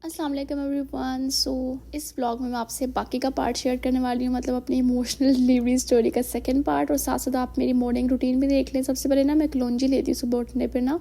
अस्सलाम वालेकुम एवरीवन। इस व्लॉग में मैं आपसे बाकी का पार्ट शेयर करने वाली हूँ, मतलब अपनी इमोशनल डिलीवरी स्टोरी का सेकंड पार्ट। और साथ साथ आप मेरी मॉर्निंग रूटीन भी देख लें। सबसे पहले ना मैं कलौंजी लेती हूँ सुबह उठने पर ना,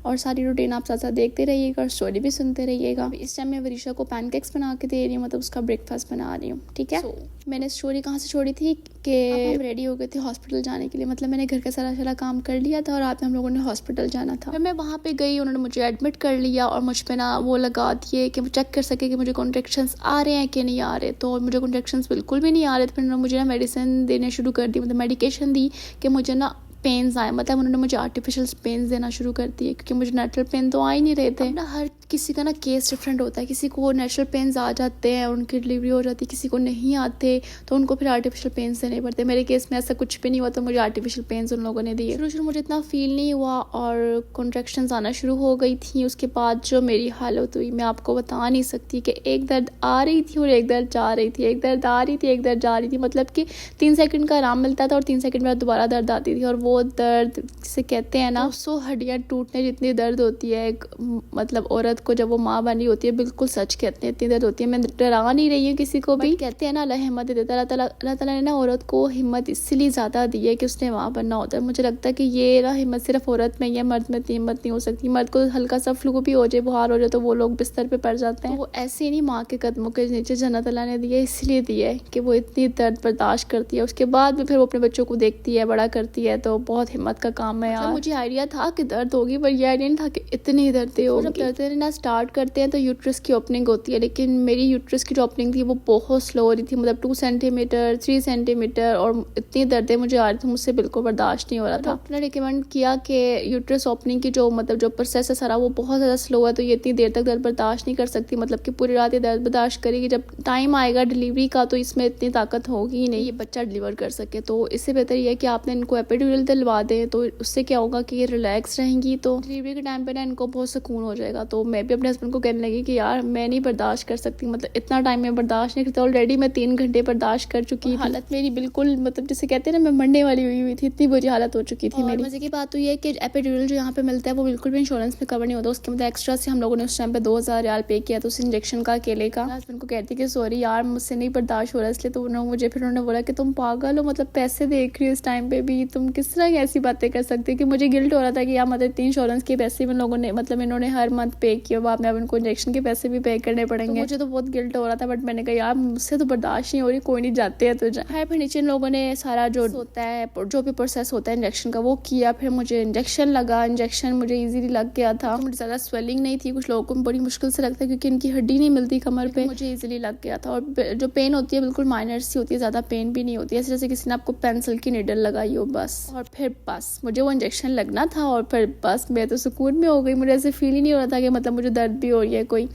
और सारी रूटीन आप साथ साथ देखते रहिएगा और स्टोरी भी सुनते रहिएगा। इस टाइम मैं वरीशा को पैनकेक्स बना के दे रही हूँ, मतलब उसका ब्रेकफास्ट बना रही हूँ। ठीक है। मैंने स्टोरी कहाँ से छोड़ी थी कि हम रेडी हो गए थे हॉस्पिटल जाने के लिए। मतलब मैंने घर का सारा काम कर लिया था और रात में हम लोगों ने हॉस्पिटल जाना था। फिर मैं वहाँ पे गई, उन्होंने मुझे एडमिट कर लिया और मुझ पे ना वो लगा दिए कि चेक कर सके कि मुझे कॉन्ट्रैक्शंस आ रहे हैं कि नहीं आ रहे। तो मुझे कॉन्ट्रैक्शंस बिल्कुल भी नहीं आ रहे थे। फिर उन्होंने मुझे ना मेडिसिन देने शुरू कर दी, मतलब मेडिकेशन दी कि मुझे ना पेन्स आए। मतलब उन्होंने मुझे आर्टिफिशियल पेन्स देना शुरू कर दिए, क्योंकि मुझे नेचुरल पेन तो आ ही नहीं रहे थे। ना हर किसी का ना केस डिफरेंट होता है, किसी को नेचुरल पेन्स आ जाते हैं और उनकी डिलीवरी हो जाती है, किसी को नहीं आते तो उनको फिर आर्टिफिशियल पेन्स देने पड़ते। मेरे केस में ऐसा कुछ भी नहीं हुआ, तो मुझे आर्टिफिशियल पेन्स उन लोगों ने दिए। शुरू मुझे इतना फील नहीं हुआ और कॉन्ट्रैक्शंस आना शुरू हो गई थी। उसके बाद जो मेरी हालत हुई मैं आपको बता नहीं सकती कि एक दर्द आ रही थी और एक दर्द जा रही थी, एक दर्द आ रही थी एक दर्द जा रही थी। मतलब कि 3 सेकंड का आराम मिलता था और 3 सेकंड बाद दोबारा दर्द आती थी। और वो दर्द जिसे कहते हैं ना 200 हड्डियाँ टूटने जितनी दर्द होती है एक मतलब औरत को जब वो माँ बनी होती है, बिल्कुल सच कहते हैं इतनी दर्द होती है। मैं डरा नहीं रही हूँ किसी को भी। कहते हैं ना अल्लाह हिम्मत देता है, अल्लाह ताला ने ना औरत को हिम्मत इसलिए ज़्यादा दी है कि उसने माँ बनना होता है। मुझे लगता है कि ये ना हिम्मत सिर्फ औरत में ही है, मर्द में इतनी हिम्मत नहीं हो सकती। मर्द को हल्का सा फ्लू भी हो जाए, बुखार हो जाए तो वो लोग बिस्तर पे पड़ जाते हैं। वो ऐसे नहीं माँ के कदमों के नीचे जन्नत अल्लाह ने दी है, इसलिए दी है कि वो इतनी दर्द बर्दाश्त करती है। उसके बाद भी फिर वो अपने बच्चों को देखती है, बड़ा करती है, तो बहुत हिम्मत का काम है यार। मुझे आइडिया था कि दर्द होगी, पर यह आइडिया नहीं था कि इतनी दर्दें होगी। जब दर्दें ना स्टार्ट करते हैं तो यूट्रस की ओपनिंग होती है, लेकिन मेरी यूट्रस की जो ओपनिंग थी वो बहुत स्लो हो रही थी। मतलब 2 सेंटीमीटर 3 सेंटीमीटर, और इतनी दर्दें मुझे आ रही थी, मुझसे बिल्कुल बर्दाश्त नहीं हो रहा था। डॉक्टर ने रिकमेंड किया कि यूट्रस ओपनिंग की जो मतलब जो प्रोसेस है सारा वो बहुत ज़्यादा स्लो है, तो ये इतनी देर तक दर्द बर्दाश्त नहीं कर सकती। मतलब कि पूरी रात ये दर्द बर्दाश्त करेगी, जब टाइम आएगा डिलीवरी का तो इसमें इतनी ताकत होगी ही नहीं ये बच्चा डिलीवर कर सके। तो इससे बेहतर ये है कि आपने इनको एपिड्यूरल दिलवा दें, तो उससे क्या होगा कि ये रिलैक्स रहेंगी, तो डिलीवरी के टाइम पे ना इनको बहुत सुकून हो जाएगा। तो मैं भी अपने हस्बैंड को कहने लगी कि यार मैं नहीं बर्दाश्त कर सकती, मतलब इतना टाइम मैं बर्दाश्त नहीं करती। ऑलरेडी मैं 3 घंटे बर्दाश्त कर चुकी। हालत मेरी बिल्कुल मतलब जिसे कहते हैं ना मैं मरने वाली हुई थी, इतनी बुरी हालत हो चुकी थी मेरी। मजे की बात तो ये है कि एपिड्यूरल जो यहाँ पे मिलता है वो बिल्कुल भी इंश्योरेंस में कवर नहीं होता। उसके मतलब एक्स्ट्रा से हम लोगों ने उस टाइम पे 2000 रियाल पे किया था उस इंजेक्शन का अकेले का। हस्बैंड को कहती कि सॉरी यार मुझसे नहीं बर्दाश्त हो रहा, इसलिए तो उन्होंने फिर उन्होंने बोला कि तुम पागल हो, मतलब पैसे देख रही हो इस टाइम पे भी, तुम किस तरह ऐसी बातें कर सकते हो। कि मुझे गिल्ट हो रहा था कि यार मतलब 3 इंश्योरेंस के पैसे भी लोगों ने मतलब इन्होंने हर मंथ पे किया, बाद में अब इनको इंजेक्शन के पैसे भी पे करने पड़ेंगे। तो मुझे तो बहुत गिल्ट हो रहा था, बट मैंने कहा यार मुझसे तो बर्दाश्त नहीं हो रही, कोई नहीं जाते हैं तो है। फिर नीचे इन लोगों ने सारा जो होता है जो भी प्रोसेस होता है इंजेक्शन का वो किया। फिर मुझे इंजेक्शन लगा, इंजेक्शन मुझे ईजीली लग गया था। मुझे ज़्यादा स्वेलिंग नहीं थी, कुछ लोगों को बड़ी मुश्किल से लगता है क्योंकि इनकी हड्डी नहीं मिलती कमर पे, मुझे ईजिली लग गया था। और जो पेन होती है बिल्कुल माइनर सी होती है, ज़्यादा पेन भी नहीं होती है, जैसे किसी ने आपको पेंसिल की निडल लगाई हो बस। और फिर बस मुझे वो इंजेक्शन लगना था और फिर बस मैं तो सुकून में हो गई। मुझे ऐसे फील ही नहीं हो रहा था कि मतलब मुझे दर्द भी हो रही है कोई।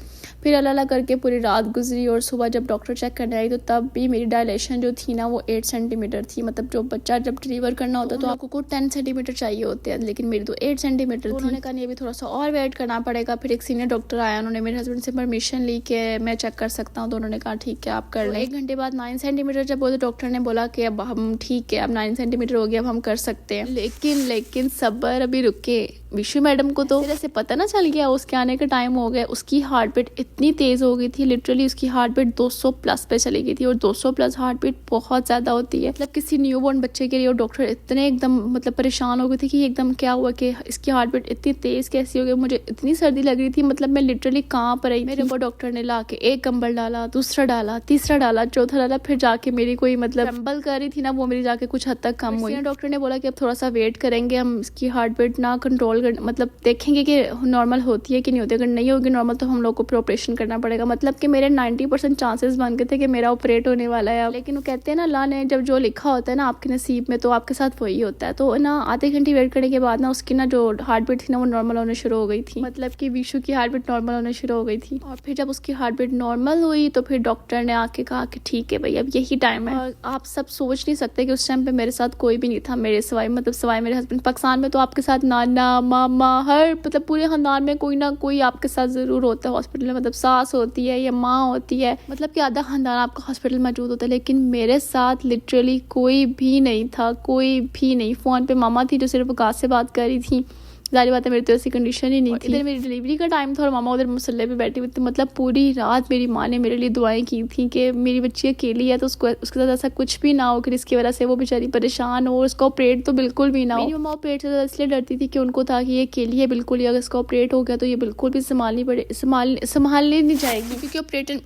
फिर अल्लाह करके पूरी रात गुजरी और सुबह जब डॉक्टर चेक करने आई तो तब भी मेरी डायलेशन जो थी ना वो 8 सेंटीमीटर थी। मतलब जो बच्चा जब डिलीवर करना होता है तो आपको 10 सेंटीमीटर चाहिए होते हैं, लेकिन मेरी तो 8 सेंटीमीटर थी। उन्होंने कहा नहीं अभी थोड़ा सा और वेट करना पड़ेगा। फिर एक सीनियर डॉक्टर आया, उन्होंने मेरे हस्बैंड से परमिशन ली कि मैं चेक कर सकता हूँ, तो उन्होंने कहा ठीक है आप कर लें। 1 घंटे बाद 9 सेंटीमीटर जब बोले डॉक्टर ने बोला कि अब हम ठीक है अब 9 सेंटीमीटर हो गया, अब हम कर सकते हैं। लेकिन सब्र अभी रुके। विशु मैडम को तो ऐसे पता ना चल गया, उसके आने का टाइम हो गया। उसकी हार्ट बीट इतनी तेज हो गई थी, लिटरली उसकी हार्ट बीट 200 प्लस पे चली गई थी। और 200 प्लस हार्ट बीट बहुत ज्यादा होती है, मतलब किसी न्यूबॉर्न बच्चे के लिए। और डॉक्टर इतने एकदम मतलब परेशान हो गए थे कि एकदम क्या हुआ कि इसकी हार्ट बीट इतनी तेज कैसी हो गई। मुझे इतनी सर्दी लग रही थी, मतलब मैं लिटरली कांप रही। मेरे ऊपर डॉक्टर ने ला के एक कंबल डाला, दूसरा डाला, तीसरा डाला, चौथा डाला, फिर जाके मेरी कोई मतलब ट्रम्बल कर रही थी ना वो मेरी जाके कुछ हद तक कम हुई। डॉक्टर ने बोला कि अब थोड़ा सा वेट करेंगे, हम इसकी हार्ट बीट ना कंट्रोल मतलब देखेंगे कि नॉर्मल होती है कि नहीं होती। अगर नहीं होगी नॉर्मल तो हम लोग को ऑपरेशन करना पड़ेगा। मतलब कि मेरे 90% चांसेस बन गए थे कि मेरा ऑपरेट होने वाला है। लेकिन वो कहते हैं ना अल्लाह ने जब जो लिखा होता है ना आपके नसीब में तो आपके साथ वही होता है। तो ना आधे घंटे वेट करने के बाद ना उसकी ना जो हार्ट बीट थी ना वो नॉर्मल होने शुरू हो गई थी। मतलब कि विशु की हार्ट बीट नॉर्मल होने शुरू हो गई थी। और फिर जब उसकी हार्ट बीट नॉर्मल हुई तो फिर डॉक्टर ने आके कहा कि ठीक है भाई अब यही टाइम है। और आप सब सोच नहीं सकते कि उस टाइम पे मेरे साथ कोई भी नहीं था मेरे सिवाय, मतलब सिवाय मेरे हस्बैंड। पाकिस्तान में तो आपके साथ नाना मामा हर मतलब पूरे खानदान में कोई ना कोई आपके साथ जरूर होता है हॉस्पिटल में। मतलब सास होती है या माँ होती है, मतलब कि आधा खानदान आपका हॉस्पिटल मौजूद होता है। लेकिन मेरे साथ लिटरली कोई भी नहीं था, कोई भी नहीं। फ़ोन पे मामा थी जो सिर्फ गाज से बात कर रही थी जारी बात है मेरी तो ऐसी कंडीशन ही नहीं थी। इधर मेरी डिलीवरी का टाइम था और मामा उधर मुसल्ले पे बैठी हुई थी। मतलब पूरी रात मेरी माँ ने मेरे लिए दुआएं की थी कि मेरी बच्ची अकेली है तो उसको उसके साथ ऐसा कुछ भी ना हो कि इसकी वजह से वो बेचारी परेशान हो, और उसका ऑपरेट तो बिल्कुल भी ना हो। मेरी मम्मा ऑपरेट से इसलिए डरती थी कि उनको था कि ये अकेली है बिल्कुल ही, अगर इसका ऑपरेट हो गया तो ये बिल्कुल भी संभालने नहीं जाएगी, क्योंकि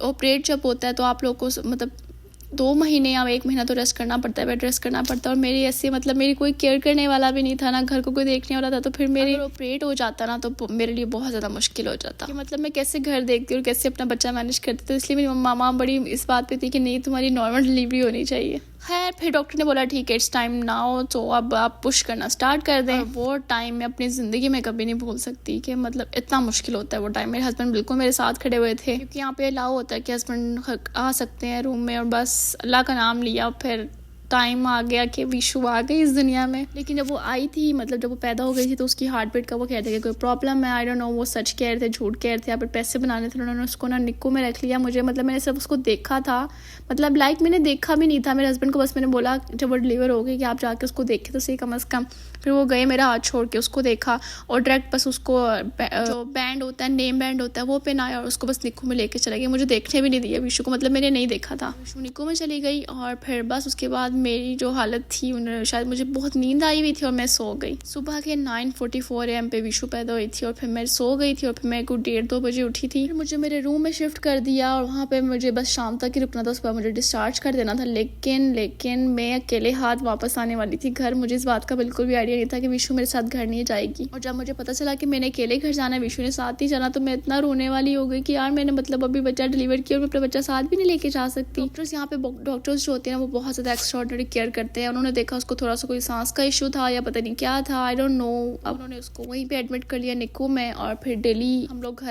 ऑपरेट जब होता है तो आप लोग को मतलब 2 महीने या 1 महीना तो रेस्ट करना पड़ता है, बेड रेस्ट करना पड़ता है। और मेरी ऐसे मतलब मेरी कोई केयर करने वाला भी नहीं था ना, घर को कोई देखने वाला था, तो फिर मेरे ऑपरेट हो जाता ना तो मेरे लिए बहुत ज़्यादा मुश्किल हो जाता कि मतलब मैं कैसे घर देखती और कैसे अपना बच्चा मैनेज करती। तो इसलिए मेरी मामा बड़ी इस बात पे थी कि नहीं तुम्हारी नॉर्मल डिलीवरी होनी चाहिए। खैर फिर डॉक्टर ने बोला ठीक है इट्स टाइम नाउ, तो अब आप पुश करना स्टार्ट कर दें। वो टाइम मैं अपनी ज़िंदगी में कभी नहीं भूल सकती कि मतलब इतना मुश्किल होता है वो टाइम। मेरे हस्बैंड बिल्कुल मेरे साथ खड़े हुए थे, क्योंकि यहाँ पे अलाउ होता है कि हस्बैंड आ सकते हैं रूम में, और बस अल्लाह का नाम लिया फिर टाइम आ गया कि विशु आ गई इस दुनिया में। लेकिन जब वो आई थी, मतलब जब वो पैदा हो गई थी, तो उसकी हार्ट बीट का वो कह रहे थे कि कोई प्रॉब्लम है, आई डोंट नो वो सच कह रहे थे झूठ कह रहे थे, या फिर पैसे बनाने थे। उन्होंने उसको ना निक्कू में रख लिया। मुझे मतलब मैंने सिर्फ उसको देखा था, मतलब लाइक मैंने देखा भी नहीं था। मेरे हस्बैंड को बस मैंने बोला जब वो डिलीवर हो गई कि आप जाके उसको देखे तो सही कम अज़ कम। फिर वो गए मेरा हाथ छोड़ के, उसको देखा और डायरेक्ट बस उसको जो बैंड होता है, नेम बैंड होता है, वो पहनाया और उसको बस निक्कू में लेके चले गए। मुझे देखने भी नहीं दिया विशु को, मतलब मैंने नहीं देखा था। विशु निक्कू में चली गई और फिर बस उसके बाद मेरी जो हालत थी, उन्होंने शायद मुझे बहुत नींद आई हुई थी और मैं सो गई। सुबह के 9:44 AM पे विशु पैदा हुई थी और फिर मैं सो गई थी और फिर मैं कुछ 1:30-2 बजे उठी थी। फिर मुझे मेरे रूम में शिफ्ट कर दिया और वहाँ पे मुझे बस शाम तक ही रुकना था, उसके बाद मुझे डिस्चार्ज कर देना था। लेकिन मैं अकेले हाथ वापस आने वाली थी घर। मुझे इस बात का बिल्कुल भी आइडिया नहीं था कि विशु मेरे साथ घर नहीं जाएगी, और जब मुझे पता चला कि मैंने अकेले घर जाना है, विशु ने साथ ही जाना, तो मैं इतना रोने वाली हो गई कि यार मैंने मतलब अभी बच्चा डिलीवर किया और मैं अपना बच्चा साथ भी नहीं लेके जा सकती। डॉक्टर्स यहाँ पे डॉक्टर्स जो होते हैं वो बहुत ज़्यादा एक्स्ट्राऑर्डिनरी केयर करते हैं। उन्होंने देखा उसको थोड़ा सा कोई सांस का इशू था या पता नहीं क्या था, आई डोंट नो। अब उन्होंने उसको वहीं पे एडमिट कर लिया निक्कू में, और फिर डेली हम लोग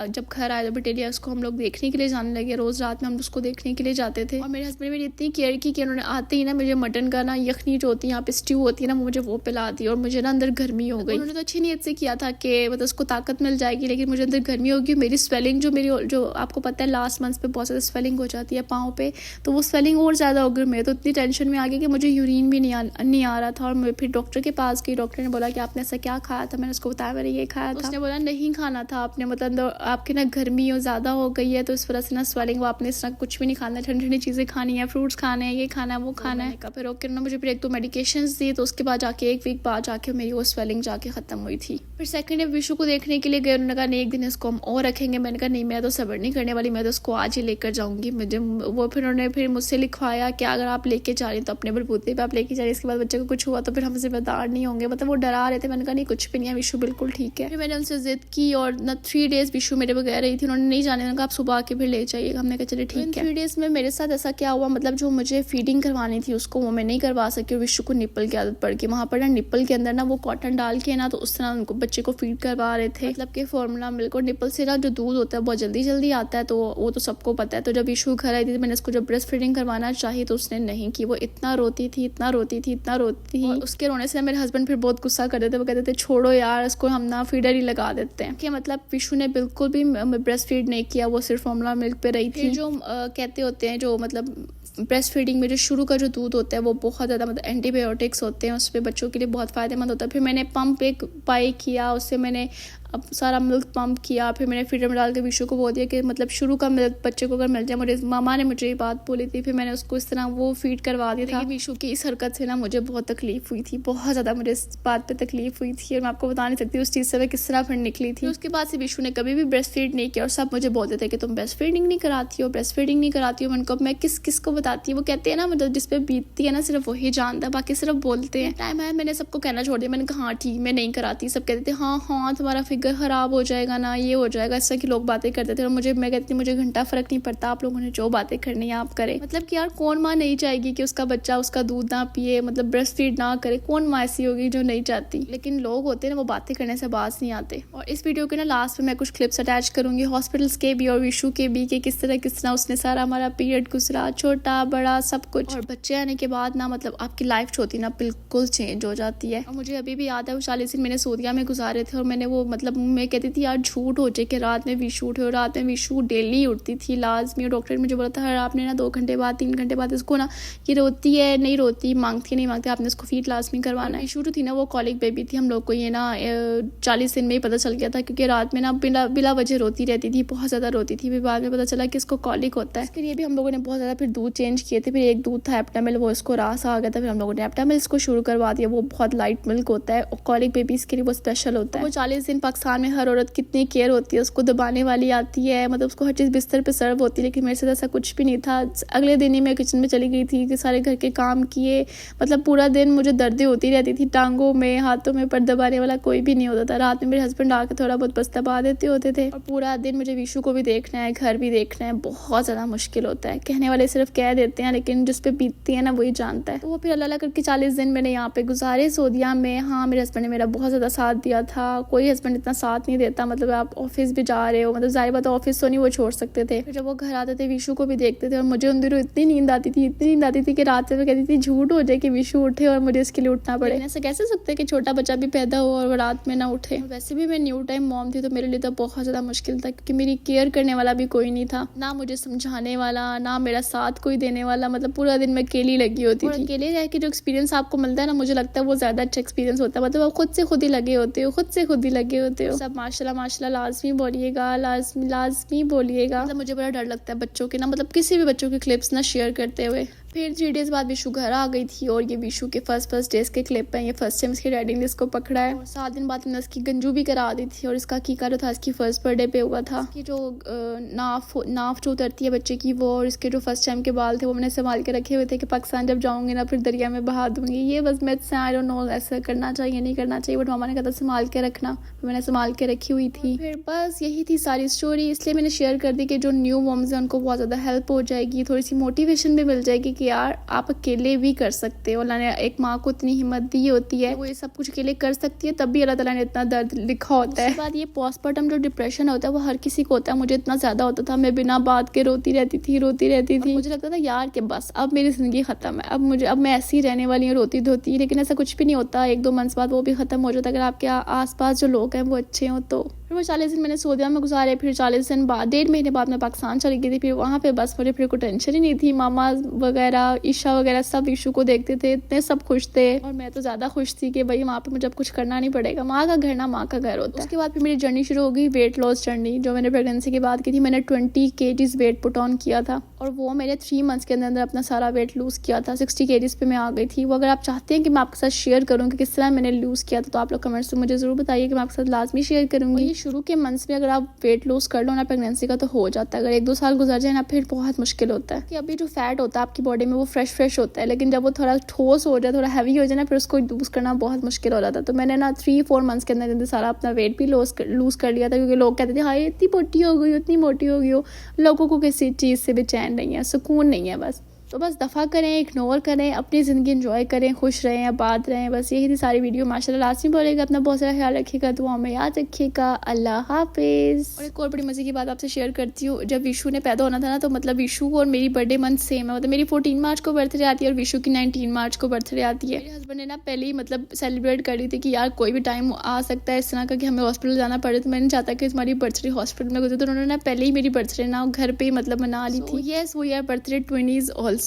जब घर आए तो डेली उसको हम लोग देखने के लिए जाने लगे। रोज रात में हम उसको देखने के लिए जाते थे। और मेरे हस्बैंड मेरी इतनी केयर की कि उन्होंने आते ही ना मुझे मटन का ना यखनी जो होती है यहाँ पे स्ट्यू होती है ना, मुझे वो पिला दी और मुझे ना अंदर गर्मी हो गई। उन्होंने तो अच्छी नीयत से किया था कि मतलब उसको ताकत मिल जाएगी, लेकिन मुझे अंदर गर्मी होगी। मेरी स्वेलिंग जो आपको पता है लास्ट मंथ पे बहुत ज़्यादा स्वेलिंग हो जाती है पाँव पे, तो वो स्वेलिंग और ज़्यादा हो गई। मैं तो इतनी टेंशन में आ गई कि मुझे यूरिन भी नहीं आ रहा था। और मैं फिर डॉक्टर के पास गई। डॉक्टर ने बोला कि आपने ऐसा क्या खाया था। मैंने उसको बताया मैंने ये खाया था। उसने बोला नहीं खाना था आपने, मतलब आपके ना गर्मी ज़्यादा हो गई है तो इस वजह से ना स्वेलिंग, वो आपने इस तरह कुछ भी नहीं खाना है, ठंडी ठंडी चीज़ें खानी है, फ्रूट्स खाने हैं, ये खाना है वो खाना है। फिर डॉक्टर ने मुझे फिर 1-2 मेडिकेशंस दी, तो उसके बाद जाके 1 वीक बाद जाके मेरी वो स्वेलिंग जाके ख़त्म हुई थी। फिर सेकंड डे विशु को देखने के लिए गए। उन्होंने कहा नहीं 1 दिन इसको हम और रखेंगे। मैंने कहा नहीं मैं तो सब्र नहीं करने वाली, मैं तो उसको आज ही लेकर जाऊँगी। मुझे वो फिर उन्होंने फिर मुझसे लिखवाया कि अगर आप लेके जा रही तो अपने बलबूते पे आप लेके जा रही, इसके बाद बच्चे को कुछ हुआ तो फिर हम जिम्मेदार नहीं होंगे। मतलब वो डरा रहे थे। मैंने कहा नहीं कुछ भी नहीं है, विशु बिल्कुल ठीक है। फिर मैंने उनसे जिद की और ना 3 डेज विशु मेरे बगैर रही थी। उन्होंने नहीं जाने, उन्होंने कहा आप सुबह आके फिर ले जाइए। हमने कहा चलिए ठीक है। 3 डेज में मेरे साथ ऐसा क्या हुआ, मतलब जो मुझे फीडिंग करवानी थी उसको वो मैं नहीं करवा सकी और विशु को निप्पल की आदत पड़ गई। वहाँ पर ना निप्पल के अंदर ना वो कॉटन डाल के ना तो उस तरह उनको बच्चे को फीड करवा रहे थे। मतलब कि फॉर्मूला मिल्क और निप्पल से ना जो दूध होता है बहुत जल्दी आता है, तो वो तो सबको पता है। तो जब विशु घर आई थी मैंने उसको जब ब्रेस्ट फीडिंग करवाना चाहिए तो उसने नहीं की। वो इतना रोती थी और उसके रोने से मेरे हस्बैंड फिर बहुत गुस्सा कर देते। वो कहते थे छोड़ो यार इसको हम ना फीडर ही लगा देते हैं। कि मतलब विशु ने बिल्कुल भी ब्रेस्ट फीड नहीं किया, वो सिर्फ फॉर्मूला मिल्क पे रही थी। जो कहते होते हैं जो मतलब ब्रेस्ट फीडिंग में जो शुरू का जो दूध होता है वो बहुत ज़्यादा मतलब एंटीबायोटिक्स होते हैं, उस पर बच्चों के लिए बहुत फ़ायदेमंद होता है। फिर मैंने पंप एक बाई किया, उससे मैंने अब सारा मिल्क पंप किया। फिर मैंने फीडर में डाल के विशु को बोल दिया कि मतलब शुरू का मिल्क बच्चे को अगर मिल जाए। मुझे मामा ने मुझे ये बात बोली थी, फिर मैंने उसको इस तरह वो फीड करवा दिया था। विशु की इस हरकत से ना मुझे बहुत तकलीफ हुई थी, बहुत ज़्यादा मुझे इस बात पे तकलीफ हुई थी और मैं आपको बता नहीं सकती उस चीज़ से मैं किस तरह फिर निकली थी। उसके बाद से विशु ने कभी भी ब्रेस्ट फीड नहीं किया और सब मुझे बोलते थे कि तुम ब्रेस्ट फीडिंग नहीं कराती हो, ब्रेस्ट फीडिंग नहीं कराती हो। उनको मैं किस को बताती हूँ। वो कहते हैं ना मतलब जिस पे बीतती है ना सिर्फ वही जानता है, बाकी सिर्फ बोलते हैं। टाइम आया मैंने सबको कहना छोड़ दिया। मैंने कहा हाँ ठीक मैं नहीं कराती। सब कहते थे हाँ तुम्हारा फिगर खराब हो जाएगा ना, ये हो जाएगा, इस तरह की लोग बातें करते थे। और मैं कहती मुझे घंटा फर्क नहीं पड़ता, आप लोगों ने जो बातें करनी है आप करें। मतलब कि यार कौन माँ नहीं चाहेगी कि उसका बच्चा उसका दूध ना पिए, मतलब ब्रेस्ट फीड ना करे। कौन माँ ऐसी होगी जो नहीं चाहती, लेकिन लोग होते हैं ना वो बातें करने से बाज नहीं आते। और इस वीडियो के ना लास्ट में मैं कुछ क्लिप्स अटैच करूंगी हॉस्पिटल्स के भी और विशु के भी, कि किस तरह उसने सारा हमारा पीरियड गुजरा, छोटा बड़ा सब कुछ। और बच्चे आने के बाद ना मतलब आपकी लाइफ जो होती है ना बिल्कुल चेंज हो जाती है। और मुझे अभी भी याद है वो 40 दिन मैंने सऊदीया में गुजारे थे और मैंने वो मतलब मतलब मैं कहती थी यार झूठ हो जाए कि रात में विशु उठे, और रात में विशु डेली उठती थी लाजमी। और डॉक्टर ने मुझे बोला था हर आपने ना 2 घंटे बाद 3 घंटे बाद इसको ना कि रोती है नहीं रोती, मांगती है नहीं मांगती, आपने इसको फीड लाजमी करवाना है। विशु जो थी ना वो कॉलिक बेबी थी, हम लोग को ये ना 40 दिन में ही पता चल गया था, क्योंकि रात में ना बिला वजह रोती रहती थी, बहुत ज़्यादा रोती थी। फिर बाद में पता चला कि इसको कॉलिक होता है। इसके लिए भी हम लोगों ने बहुत ज़्यादा फिर दूध चेंज किए थे। फिर एक दूध था एप्टामिल, वो इसको रास आ गया था, फिर हम लोगों ने एप्टामिल इसको शुरू करवा दिया। वो बहुत लाइट मिल्क होता है और कॉलिक बेबीज़ के लिए वो स्पेशल होता है। वो 40 दिन पाकिस्तान में हर औरत कितनी केयर होती है, उसको दबाने वाली आती है, मतलब उसको हर चीज़ बिस्तर पर सर्व होती है। लेकिन मेरे साथ ऐसा कुछ भी नहीं था। अगले दिन ही मैं किचन में चली गई थी कि सारे घर के काम किए, मतलब पूरा दिन मुझे दर्दें होती रहती थी टांगों में हाथों में, पर दबाने वाला कोई भी नहीं होता था। रात में मेरे हस्बैंड आके थोड़ा बहुत बस दबा देते होते थे, और पूरा दिन मुझे विशु को भी देखना है, घर भी देखना है, बहुत ज़्यादा मुश्किल होता है। कहने वाले सिर्फ कह देते हैं, लेकिन जिस पे बीतती है ना वही जानता है। तो वो फिर अल्लाह करके 40 दिन मैंने यहाँ पे गुजारे सऊदीया में। हाँ, मेरे हस्बैंड ने मेरा बहुत ज़्यादा साथ दिया था। कोई हस्बैंड इतना साथ नहीं देता, मतलब आप ऑफिस भी जा रहे हो, मतलब जाहिर बात ऑफिस तो नहीं वो छोड़ सकते थे। फिर जब वो घर आते थे विशु को भी देखते थे, और मुझे उन दिनों इतनी नींद आती थी कि रात में कहती थी झूठ हो जाए कि विशु उठे और मुझे इसके लिए उठना पड़े। ऐसा कैसे सकते कि छोटा बच्चा भी पैदा हो और रात में ना उठे। वैसे भी मैं न्यू टाइम मॉम थी, तो मेरे लिए तो बहुत ज़्यादा मुश्किल था, क्योंकि मेरी केयर करने वाला भी कोई नहीं था, ना मुझे समझाने वाला, ना मेरा साथ कोई देने वाला। मतलब पूरा दिन मैं अकेली लगी होती थी। अकेले रह के जो एक्सपीरियंस आपको मिलता है ना, मुझे लगता है वो ज़्यादा अच्छा एक्सपीरियंस होता है। मतलब आप खुद से खुद ही लगे होते हो, सब माशाल्लाह लाजमी बोलिएगा। मतलब मुझे बड़ा डर लगता है बच्चों के ना, मतलब किसी भी बच्चों के क्लिप्स ना शेयर करते हुए। फिर 3 डेज़ बाद विशु घर आ गई थी, और ये विशु के फर्स्ट डेज के क्लिप हैं। ये फर्स्ट टाइम इसके डैडी ने इसको पकड़ा है, और 7 दिन बाद मैंने इसकी गंजू भी करा दी थी। और इसका कीका जो था इसकी फर्स्ट बर्थडे पे हुआ था। इसकी जो नाफ जो उतरती है बच्चे की वो, और इसके जो फर्स्ट टाइम के बाल थे वो मैंने संभाल के रखे हुए थे कि पाकिस्तान जब जाऊँगी ना फिर दरिया में बहा दूंगी। ये बस मैं आई डोंट नो ऐसा करना चाहिए नहीं करना चाहिए, बट मामा ने कहा था संभाल के रखना, मैंने संभाल के रखी हुई थी। फिर बस यही थी सारी स्टोरी, इसलिए मैंने शेयर कर दी कि जो न्यू मॉम्स हैं उनको बहुत ज़्यादा हेल्प हो जाएगी, थोड़ी सी मोटिवेशन भी मिल जाएगी कि यार आप अकेले भी कर सकते हो। अल्लाह ने एक माँ को इतनी हिम्मत दी होती है, वो ये सब कुछ अकेले कर सकती है, तब भी अल्लाह ताला ने इतना दर्द लिखा होता है। बाद ये पोस्टमार्टम जो डिप्रेशन होता है वो हर किसी को होता है। मुझे इतना ज़्यादा होता था, मैं बिना बात के रोती रहती थी। मुझे लगता था यार कि बस अब मेरी ज़िंदगी ख़त्म है, अब मैं ऐसी ही रहने वाली हूँ रोती धोती। लेकिन ऐसा कुछ भी नहीं होता, 1-2 मंथ्स बाद वो भी ख़त्म हो जाता है अगर आपके आसपास जो लोग हैं वो अच्छे हों तो। फिर वो 40 दिन मैंने सऊदीया में गुजारे। फिर 40 दिन बाद 1.5 महीने बाद मैं पाकिस्तान चली गई थी। फिर वहाँ पे बस मुझे फिर कोई टेंशन ही नहीं थी। मामा वगैरह ईशा वगैरह सब विशु को देखते थे, इतने सब खुश थे, और मैं तो ज़्यादा खुश थी कि भाई वहाँ पे मुझे अब कुछ करना नहीं पड़ेगा। माँ का घर ना माँ का घर होता है। उसके बाद फिर मेरी जर्नी शुरू हो गई, वेट लॉस जर्नी, जो मैंने प्रेगनेंसी के बाद की थी। मैंने 20 kgs वेट पुट ऑन किया था, और वो मैंने 3 मंथ्स के अंदर अपना सारा वेट लूज़ किया था। 60 kgs पे मैं आ गई थी। वो अगर आप चाहते हैं कि मैं आपके साथ शेयर करूँ कि किस तरह मैंने लूज़ किया था, तो आप लोग कमेंट्स में मुझे ज़रूर बताइए कि मैं आपके साथ लाजमी शेयर करूँगी। ये शुरू के मंथ्स में अगर आप वेट लूज कर लो ना प्रेगनेंसी का तो हो जाता है। अगर 1-2 साल गुजर जाए ना फिर बहुत मुश्किल होता है, कि अभी जो फैट होता है आपकी बॉडी में वो फ्रेश होता है, लेकिन जब वो थोड़ा ठोस हो जाए, थोड़ा हैवी हो जाए ना, फिर उसको लूज करना बहुत मुश्किल हो जाता है। तो मैंने ना 3-4 मंथ्स के अंदर सारा अपना वेट भी लूज कर लिया था, क्योंकि लोग कहते थे हाँ इतनी मोटी हो गई हो। लोगों को किसी चीज़ से भी चैन नहीं है, सुकून नहीं है बस। तो बस दफ़ा करें, इग्नोर करें, अपनी ज़िंदगी एंजॉय करें, खुश रहें, आबाद रहें। बस यही थी सारी वीडियो। माशाल्लाह लाजमी बोलेगा, अपना बहुत सारा ख्याल रखिएगा, दुआ में याद रखिएगा। अल्लाह हाफिज़। और एक और बड़ी मज़े की बात आपसे शेयर करती हूँ। जब विशु ने पैदा होना था ना, तो मतलब विशु और मेरी बर्थडे मंथ सेम है। मतलब मेरी 14 मार्च को बर्थडे आती है और विशु की 19 मार्च को बर्थडे आती है। मेरे हस्बैंड ने ना पहले ही मतलब सेलिब्रेट कर ली थी कि यार कोई भी टाइम आ सकता है इस तरह का कि हमें हॉस्पिटल जाना पड़े, तो मैं नहीं चाहता कि तुम्हारी बर्थडे हॉस्पिटल में गुजरे। तो उन्होंने ना पहले ही मेरी बर्थडे ना घर पे ही मतलब मना ली थी। Yes, we are birthday twinnies also.